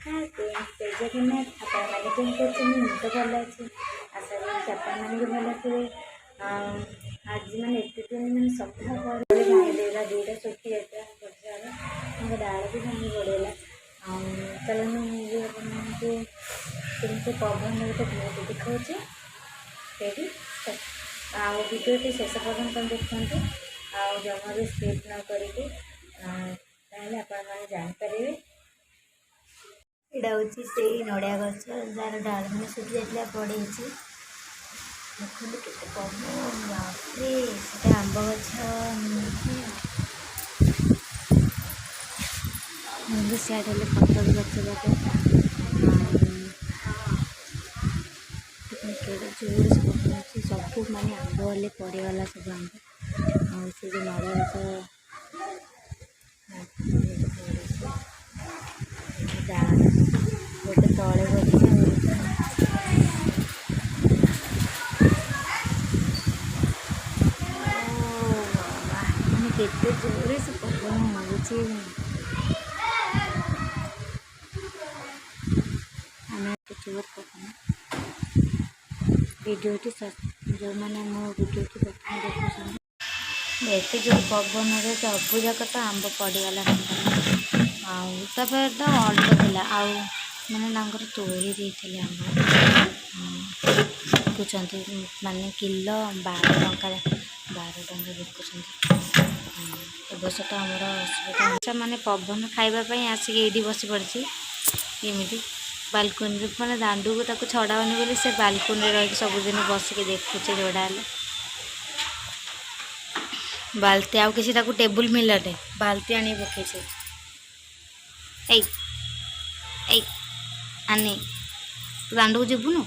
जगन्नाथ आपने कमी मुझे भल अच्छे आशा करुँच आपने भल थे। आज मैंने एत दिन मैंने सप्ताह पर भाई देला दुईटा सुखी जाता डाल भी भांगी पड़ेगा चलो मुझे आपको केमती पवन गोटे बहुत दिखाऊँ रेडी भिडियो शेष पर्यटन देखते जमा भी स्किप न करके जापर यहाँ हूँ से नड़िया गच जार डाल मैंने सुखी जाता पड़े देखते के पवन बापरे से आंब गच सियाड़े कदली गच जोर से पवन सब माने आंब वाले पड़गला सब आंब से जो नड़िया गच गोटे तले बच्चे केते जोर से पवन हो जोर पवन वीडियो जो मैंने मो वीडियो प्रथम देखुं एत जो पवन सब जाक तो आंब पड़गला आपर तो अल्प था मैंने तोड़ी देते आंब बिकुं माने किलो 12 टଙ୍କା बिकुं वर्ष तो आमर असुविधा माने पवन खावाई आसिक ये बसी पड़ी एमती बालकोनी मैंने दांडू को ताको छड़ाऊनी बोली से बालकोनी रही सबुदिन बसिक देखुचे जोड़ा बाल्टी आउ किसी टेबुल मिलटे बाल्टी आनी पकईचे आनी तू दांडू को जीवुनु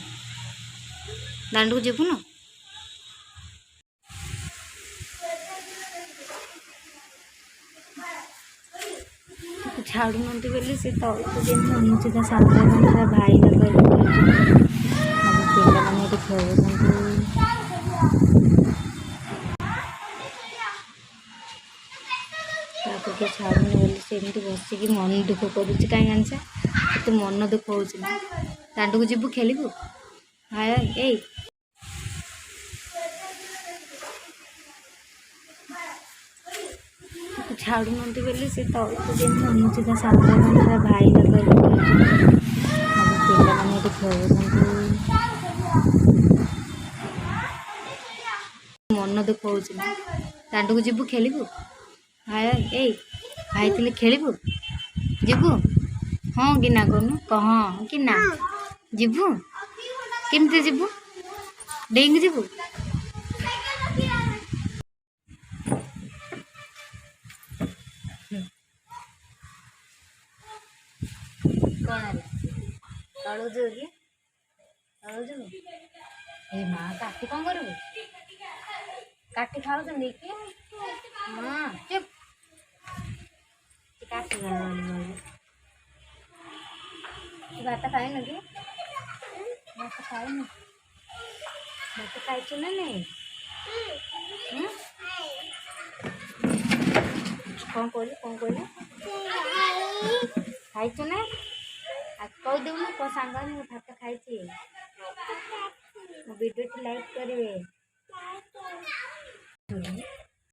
दांडू को जीवुनु छाड़ू ना बोली से तौर को जमी अनुचित सामने भाई पे खेल छाड़ूनी बोली से बसिकी मन दुख करुच्ची कहीं आनसा तो मन दुख हो दांडू को जीवु खेलू हाय ए छाड़ू ना बोली से तौर को जमी अनुचित सामने भाई पे खेल मन दुख हो दांडू को जीवु खेलू हाय ए भाई थे खेलू जीवु हाँ कि ना कहूँ कह कि ना जीवु केमती जीवु डेंग जीवु कौन है तलुजु कि तलुजु ए माँ काटी कौन करू काटी खाऊ कि हाँ चुप काटी भात खाइन कि भात खाइन भात खाई ना नहीं कौन कहलु खाई ना कहदेव ना को सांग भात खाई वीडियो लाइक करेंगे